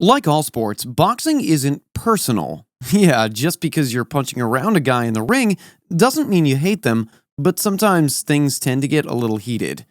Like all sports, boxing isn't personal. Yeah, just because you're punching around a guy in the ring doesn't mean you hate them, but sometimes things tend to get a little heated.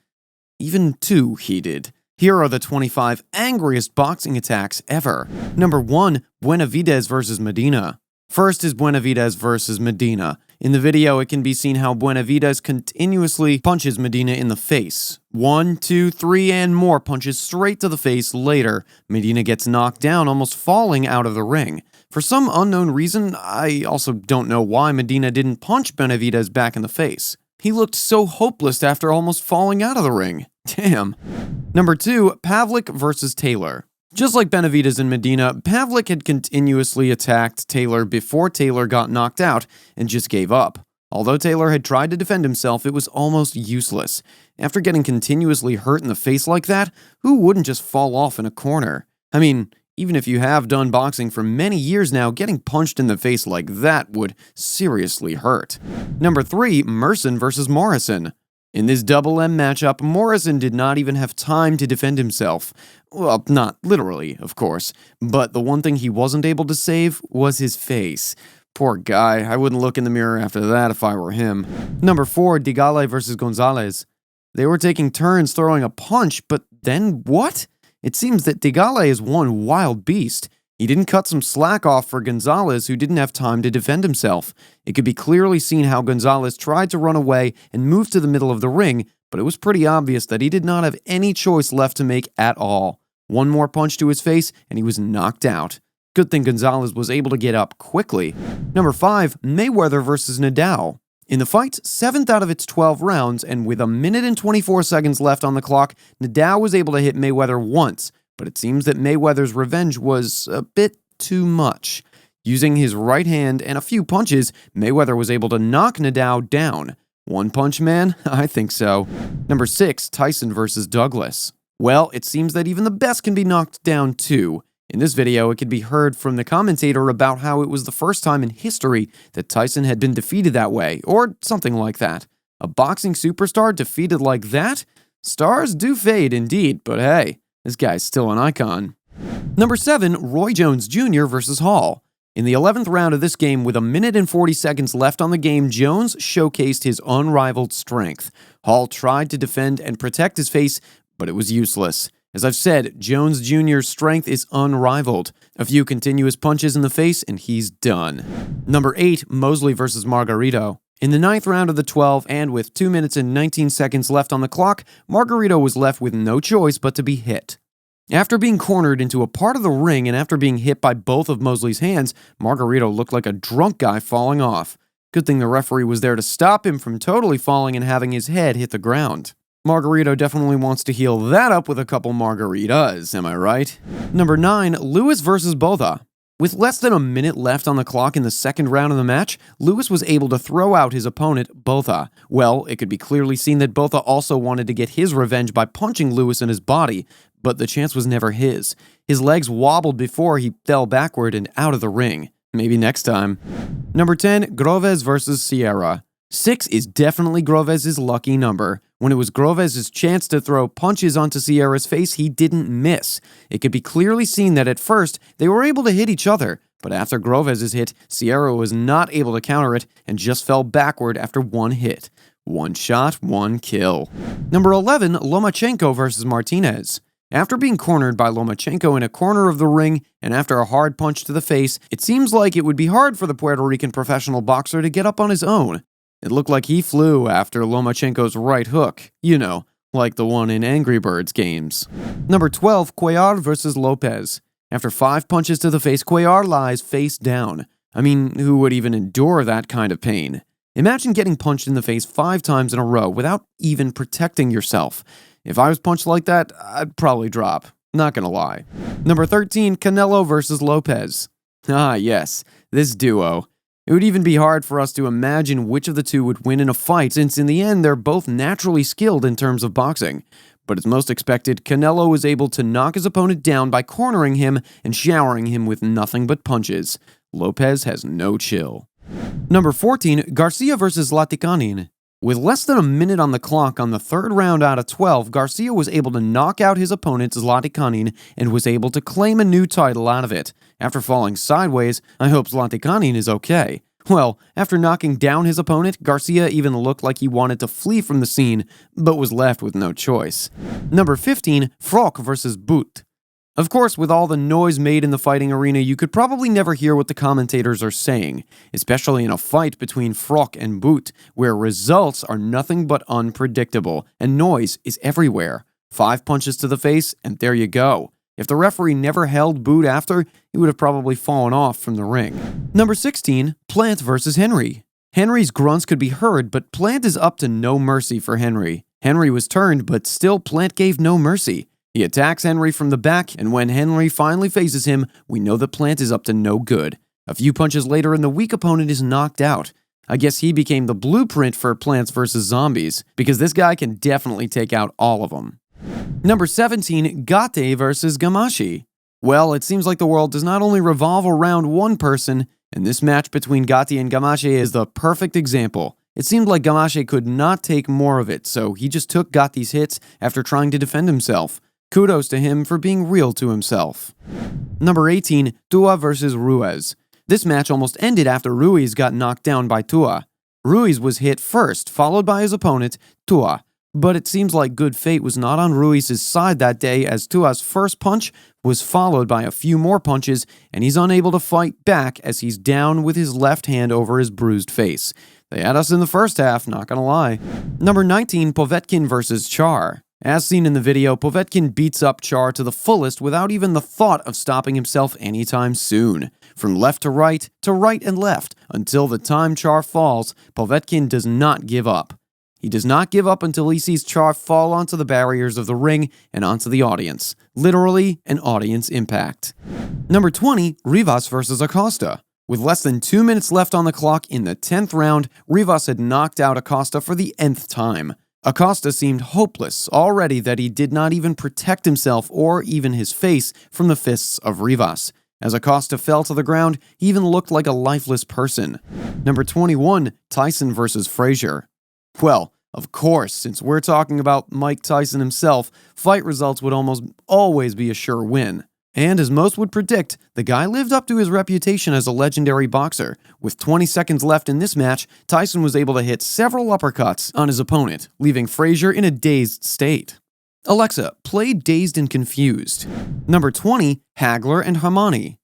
Even too heated. Here are the 25 angriest boxing attacks ever. Number 1. BUENAVIDEZ versus MEDINA. First is BUENAVIDEZ versus MEDINA. In the video, it can be seen how BUENAVIDEZ continuously punches MEDINA in the face. 1, 2, 3, and more punches straight to the face later. MEDINA gets knocked down, almost falling out of the ring. For some unknown reason, I also don't know why MEDINA didn't punch BUENAVIDEZ back in the face. He looked so hopeless after almost falling out of the ring. Damn. Number 2, PAVLIK versus Taylor. Just like BUENAVIDEZ and MEDINA, PAVLIK had continuously attacked Taylor before Taylor got knocked out and just gave up. Although Taylor had tried to defend himself, it was almost useless. After getting continuously hurt in the face like that, who wouldn't just fall off in a corner? I mean, even if you have done boxing for many years now, getting punched in the face like that would seriously hurt. Number 3, MERCER versus MORRISON. In this double M matchup, Morrison did not even have time to defend himself. Well, not literally, of course, but the one thing he wasn't able to save was his face. Poor guy, I wouldn't look in the mirror after that if I were him. Number 4, DEGALE versus GONZALES. They were taking turns throwing a punch, but then what? It seems that DEGALE is one wild beast. He didn't cut some slack off for Gonzalez, who didn't have time to defend himself. It could be clearly seen how Gonzalez tried to run away and move to the middle of the ring, but it was pretty obvious that he did not have any choice left to make at all. One more punch to his face, and he was knocked out. Good thing Gonzalez was able to get up quickly. Number 5, MAYWEATHER versus Nadal. In the fight's 7th out of its 12 rounds, and with a minute and 24 seconds left on the clock, Nadal was able to hit Mayweather once, but it seems that Mayweather's revenge was a bit too much. Using his right hand and a few punches, Mayweather was able to knock Nadal down. One punch man? I think so. Number 6, Tyson versus Douglas. Well, it seems that even the best can be knocked down too. In this video, it could be heard from the commentator about how it was the first time in history that Tyson had been defeated that way, or something like that. A boxing superstar defeated like that? Stars do fade indeed, but hey, this guy's still an icon. Number 7, Roy Jones Jr. versus Hall. In the 11th round of this game, with a minute and 40 seconds left on the game, Jones showcased his unrivaled strength. Hall tried to defend and protect his face, but it was useless. As I've said, Jones Jr.'s strength is unrivaled. A few continuous punches in the face, and he's done. Number 8, Mosley versus Margarito. In the 9th round of the 12, and with 2 minutes and 19 seconds left on the clock, Margarito was left with no choice but to be hit. After being cornered into a part of the ring and after being hit by both of Mosley's hands, Margarito looked like a drunk guy falling off. Good thing the referee was there to stop him from totally falling and having his head hit the ground. Margarito definitely wants to heal that up with a couple margaritas, am I right? Number 9, Lewis versus BOTHA. With less than a minute left on the clock in the 2nd round of the match, Lewis was able to throw out his opponent, BOTHA. Well, it could be clearly seen that BOTHA also wanted to get his revenge by punching Lewis in his body, but the chance was never his. His legs wobbled before he fell backward and out of the ring. Maybe next time. Number 10, GROVEZ versus Sierra. 6 is definitely GROVEZ's lucky number. When it was GROVEZ's chance to throw punches onto Sierra's face, he didn't miss. It could be clearly seen that at first, they were able to hit each other, but after GROVEZ's hit, Sierra was not able to counter it and just fell backward after one hit. One shot, one kill. Number 11, Lomachenko versus Martinez. After being cornered by Lomachenko in a corner of the ring, and after a hard punch to the face, it seems like it would be hard for the Puerto Rican professional boxer to get up on his own. It looked like he flew after Lomachenko's right hook. You know, like the one in Angry Birds games. Number 12, CUELLAR versus LOPEZ. After 5 punches to the face, CUELLAR lies face down. I mean, who would even endure that kind of pain? Imagine getting punched in the face 5 times in a row without even protecting yourself. If I was punched like that, I'd probably drop. Not gonna lie. Number 13, Canelo versus Lopez. Ah, yes, this duo. It would even be hard for us to imagine which of the two would win in a fight, since in the end, they're both naturally skilled in terms of boxing. But as most expected, Canelo was able to knock his opponent down by cornering him and showering him with nothing but punches. Lopez has no chill. Number 14, GARCIA versus ZLATICANIN. With less than a minute on the clock on the third round out of 12, Garcia was able to knock out his opponent ZLATICANIN and was able to claim a new title out of it. After falling sideways, I hope ZLATICANIN is okay. Well, after knocking down his opponent, Garcia even looked like he wanted to flee from the scene, but was left with no choice. Number 15, Froch versus BUTE. Of course, with all the noise made in the fighting arena, you could probably never hear what the commentators are saying, especially in a fight between Froch and BUTE, where results are nothing but unpredictable, and noise is everywhere. 5 punches to the face, and there you go. If the referee never held BUTE after, he would have probably fallen off from the ring. Number 16, Plant versus Henry. Henry's grunts could be heard, but Plant is up to no mercy for Henry. Henry was turned, but still Plant gave no mercy. He attacks Henry from the back, and when Henry finally faces him, we know that Plant is up to no good. A few punches later and the weak opponent is knocked out. I guess he became the blueprint for Plants vs. Zombies, because this guy can definitely take out all of them. Number 17, GATTI versus GAMACHE. Well, it seems like the world does not only revolve around one person, and this match between GATTI and GAMACHE is the perfect example. It seemed like GAMACHE could not take more of it, so he just took GATTI's hits after trying to defend himself. Kudos to him for being real to himself. Number 18, Tua versus RUIZ. This match almost ended after RUIZ got knocked down by Tua. RUIZ was hit first, followed by his opponent, Tua. But it seems like good fate was not on Ruiz's side that day, as Tua's first punch was followed by a few more punches, and he's unable to fight back as he's down with his left hand over his bruised face. They had us in the first half, not gonna lie. Number 19, Povetkin versus Char. As seen in the video, Povetkin beats up Char to the fullest without even the thought of stopping himself anytime soon. From left to right and left, until the time Char falls, Povetkin does not give up. He does not give up until he sees Char fall onto the barriers of the ring and onto the audience. Literally, an audience impact. Number 20, Rivas versus ACOSTA. With less than 2 minutes left on the clock in the 10th round, Rivas had knocked out ACOSTA for the nth time. ACOSTA seemed hopeless already that he did not even protect himself or even his face from the fists of Rivas. As ACOSTA fell to the ground, he even looked like a lifeless person. Number 21, Tyson versus FRAZIER. Well, of course, since we're talking about Mike Tyson himself, fight results would almost always be a sure win. And as most would predict, the guy lived up to his reputation as a legendary boxer. With 20 seconds left in this match, Tyson was able to hit several uppercuts on his opponent, leaving FRAZIER in a dazed state. Alexa, play Dazed and Confused. Number 20, Hagler and Hamani.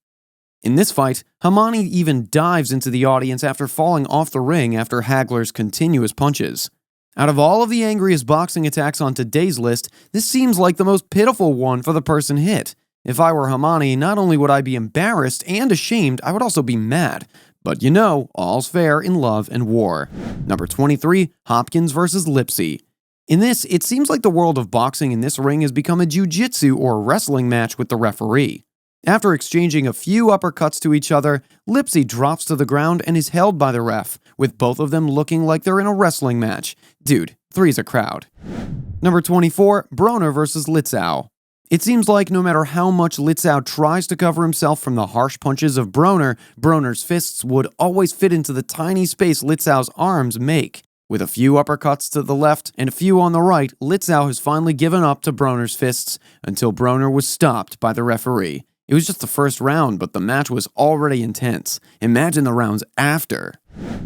In this fight, Hamani even dives into the audience after falling off the ring after Hagler's continuous punches. Out of all of the angriest boxing attacks on today's list, this seems like the most pitiful one for the person hit. If I were Hamani, not only would I be embarrassed and ashamed, I would also be mad. But you know, all's fair in love and war. Number 23, Hopkins versus Lipsy. In this, it seems like the world of boxing in this ring has become a jiu-jitsu or wrestling match with the referee. After exchanging a few uppercuts to each other, Lipsy drops to the ground and is held by the ref, with both of them looking like they're in a wrestling match. Dude, three's a crowd. Number 24, Broner versus Litzau. It seems like no matter how much Litzau tries to cover himself from the harsh punches of Broner, Broner's fists would always fit into the tiny space Litzau's arms make. With a few uppercuts to the left and a few on the right, Litzau has finally given up to Broner's fists until Broner was stopped by the referee. It was just the first round, but the match was already intense. Imagine the rounds after.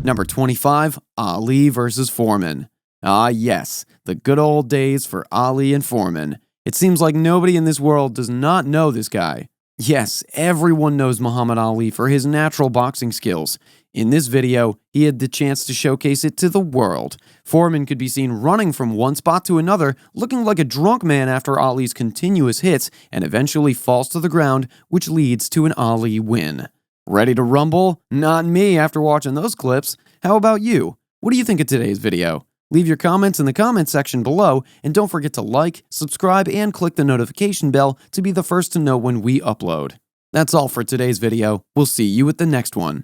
Number 25, Ali versus Foreman. Ah yes, the good old days for Ali and Foreman. It seems like nobody in this world does not know this guy. Yes, everyone knows Muhammad Ali for his natural boxing skills. In this video, he had the chance to showcase it to the world. Foreman could be seen running from one spot to another, looking like a drunk man after Ali's continuous hits, and eventually falls to the ground, which leads to an Ali win. Ready to rumble? Not me after watching those clips. How about you? What do you think of today's video? Leave your comments in the comment section below, and don't forget to like, subscribe, and click the notification bell to be the first to know when we upload. That's all for today's video. We'll see you at the next one.